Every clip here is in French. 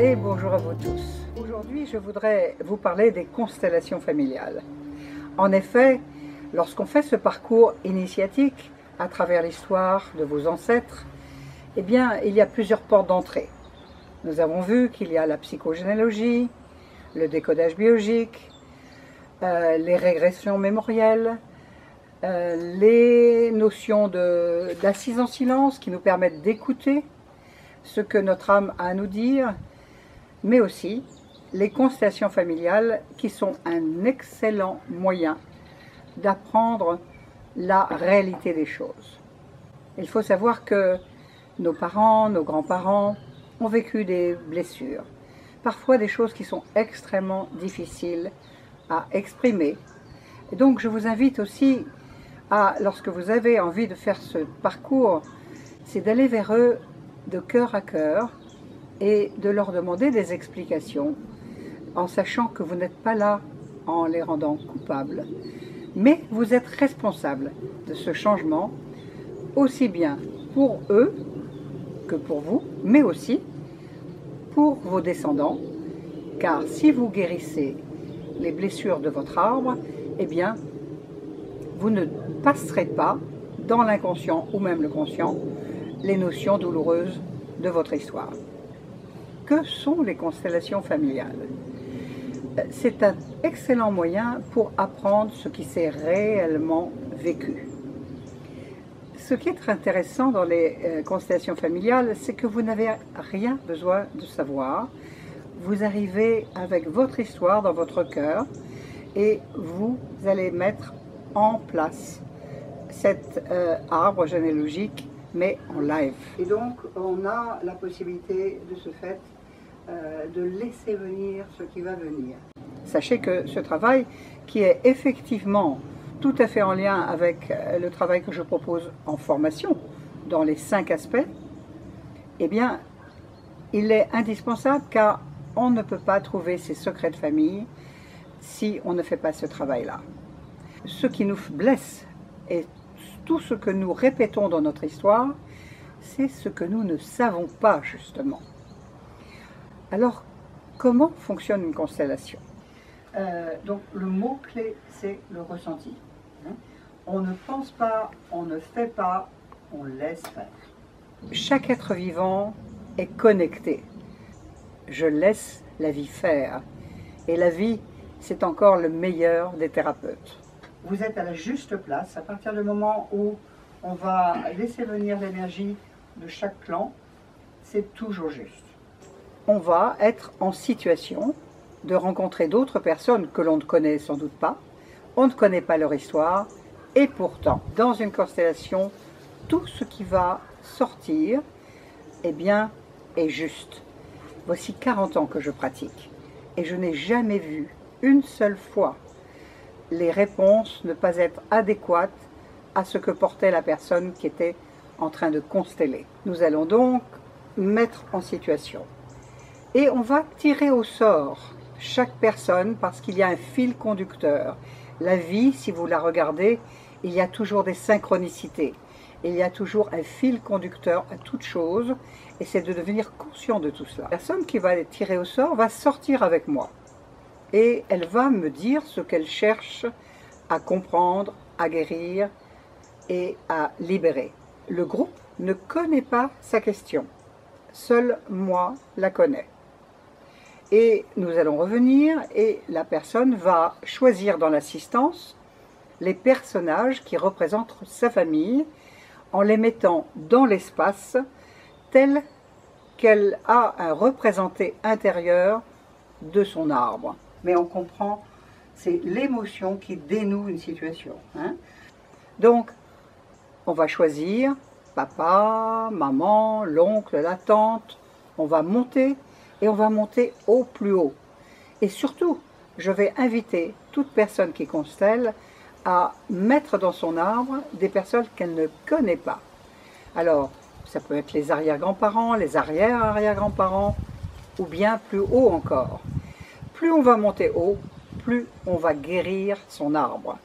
et bonjour à vous tous. Aujourd'hui, je voudrais vous parler des constellations familiales. En effet, lorsqu'on fait ce parcours initiatique à travers l'histoire de vos ancêtres, eh bien, il y a plusieurs portes d'entrée. Nous avons vu qu'il y a la psychogénéalogie, le décodage biologique, les régressions mémorielles, les notions d'assise en silence qui nous permettent d'écouter ce que notre âme a à nous dire, mais aussi les constellations familiales qui sont un excellent moyen d'apprendre la réalité des choses. Il faut savoir que nos parents, nos grands-parents ont vécu des blessures, parfois des choses qui sont extrêmement difficiles à exprimer. Et donc je vous invite aussi à, lorsque vous avez envie de faire ce parcours, c'est d'aller vers eux de cœur à cœur et de leur demander des explications en sachant que vous n'êtes pas là en les rendant coupables, mais vous êtes responsable de ce changement aussi bien pour eux que pour vous, mais aussi pour vos descendants, car si vous guérissez les blessures de votre arbre, eh bien, vous ne passerez pas dans l'inconscient ou même le conscient les notions douloureuses de votre histoire. Que sont les constellations familiales? C'est un excellent moyen pour apprendre ce qui s'est réellement vécu. Ce qui est intéressant dans les constellations familiales, c'est que vous n'avez rien besoin de savoir. Vous arrivez avec votre histoire dans votre cœur et vous allez mettre en place cet arbre généalogique, mais en live. Et donc, on a la possibilité de ce fait de laisser venir ce qui va venir. Sachez que ce travail, qui est effectivement tout à fait en lien avec le travail que je propose en formation, dans les 5 aspects, eh bien, il est indispensable car on ne peut pas trouver ses secrets de famille si on ne fait pas ce travail-là. Ce qui nous blesse et tout ce que nous répétons dans notre histoire, c'est ce que nous ne savons pas justement. Alors, comment fonctionne une constellation? Donc, le mot-clé, c'est le ressenti. On ne pense pas, on ne fait pas, on laisse faire. Chaque être vivant est connecté. Je laisse la vie faire. Et la vie, c'est encore le meilleur des thérapeutes. Vous êtes à la juste place à partir du moment où on va laisser venir l'énergie de chaque clan, c'est toujours juste. On va être en situation de rencontrer d'autres personnes que l'on ne connaît sans doute pas, on ne connaît pas leur histoire, et pourtant, dans une constellation, tout ce qui va sortir, eh bien, est juste. Voici 40 ans que je pratique, et je n'ai jamais vu une seule fois les réponses ne pas être adéquates à ce que portait la personne qui était en train de consteller. Nous allons donc mettre en situation. Et on va tirer au sort chaque personne parce qu'il y a un fil conducteur. La vie, si vous la regardez, il y a toujours des synchronicités. Il y a toujours un fil conducteur à toute chose et c'est de devenir conscient de tout cela. La personne qui va tirer au sort va sortir avec moi. Et elle va me dire ce qu'elle cherche à comprendre, à guérir et à libérer. Le groupe ne connaît pas sa question. Seul moi la connais. Et nous allons revenir et la personne va choisir dans l'assistance les personnages qui représentent sa famille en les mettant dans l'espace tel qu'elle a un représenté intérieur de son arbre. Mais on comprend, c'est l'émotion qui dénoue une situation. Donc, on va choisir papa, maman, l'oncle, la tante. On va monter et on va monter au plus haut. Et surtout, je vais inviter toute personne qui constelle à mettre dans son arbre des personnes qu'elle ne connaît pas. Alors, ça peut être les arrière-grands-parents, les arrière-arrière-grands-parents, ou bien plus haut encore. Plus on va monter haut, plus on va guérir son arbre.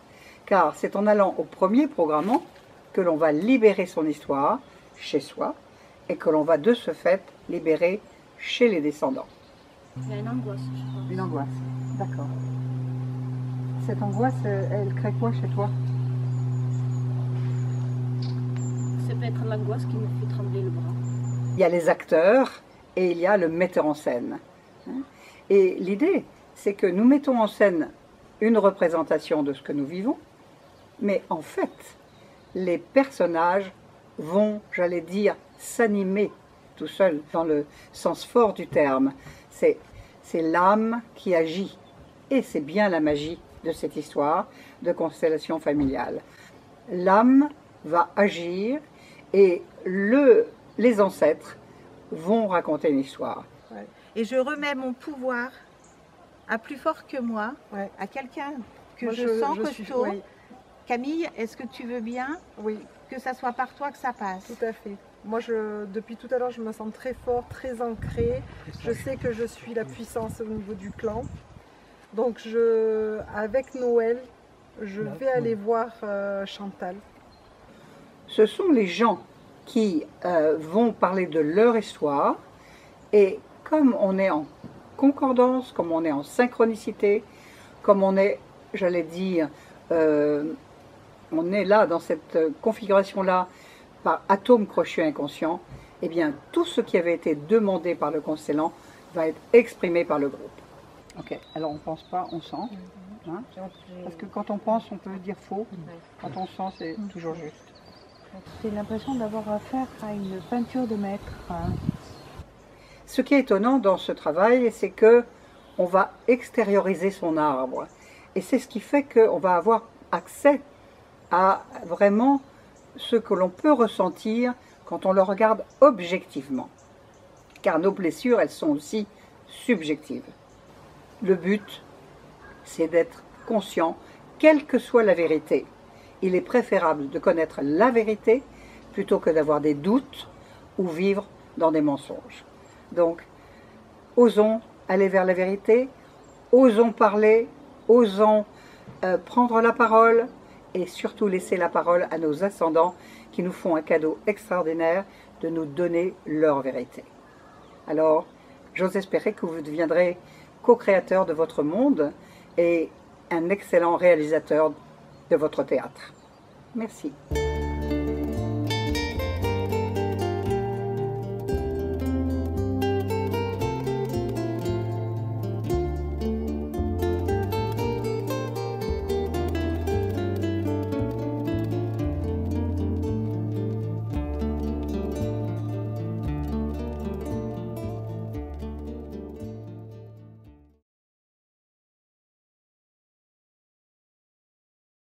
Car c'est en allant au premier programmant que l'on va libérer son histoire chez soi et que l'on va de ce fait libérer chez les descendants. Il y a une angoisse, je pense. Une angoisse, d'accord. Cette angoisse, elle crée quoi chez toi? Ça peut être l'angoisse qui me fait trembler le bras. Il y a les acteurs et il y a le metteur en scène. Et l'idée, c'est que nous mettons en scène une représentation de ce que nous vivons, mais en fait, les personnages vont, j'allais dire, s'animer tout seuls, dans le sens fort du terme. C'est l'âme qui agit. Et c'est bien la magie de cette histoire de constellation familiale. L'âme va agir et les ancêtres vont raconter une histoire. Ouais. Et je remets mon pouvoir à plus fort que moi, Ouais. à quelqu'un que Moi, je sens suis- costaud. oui, Camille, est-ce que tu veux bien oui, que ça soit par toi que ça passe? tout à fait. Moi, depuis tout à l'heure, je me sens très fort, très ancrée. Je sais que je suis la puissance au niveau du clan. Donc, avec Noël, je vais aller voir Chantal. Ce sont les gens qui vont parler de leur histoire et comme on est en concordance, comme on est en synchronicité, comme on est, j'allais dire, on est là dans cette configuration-là par atome crochet inconscient, eh bien tout ce qui avait été demandé par le constellant va être exprimé par le groupe. Ok, alors on pense pas, on sent. Hein, parce que quand on pense, on peut dire faux. Quand on sent, c'est toujours juste. J'ai l'impression d'avoir affaire à une peinture de maître. Ce qui est étonnant dans ce travail, c'est que on va extérioriser son arbre. Et c'est ce qui fait qu'on va avoir accès à vraiment ce que l'on peut ressentir quand on le regarde objectivement. Car nos blessures, elles sont aussi subjectives. Le but, c'est d'être conscient, quelle que soit la vérité. Il est préférable de connaître la vérité plutôt que d'avoir des doutes ou vivre dans des mensonges. Donc, osons aller vers la vérité, osons parler, osons prendre la parole et surtout laisser la parole à nos ascendants qui nous font un cadeau extraordinaire de nous donner leur vérité. Alors, j'ose espérer que vous deviendrez co-créateur de votre monde et un excellent réalisateur de votre théâtre. Merci.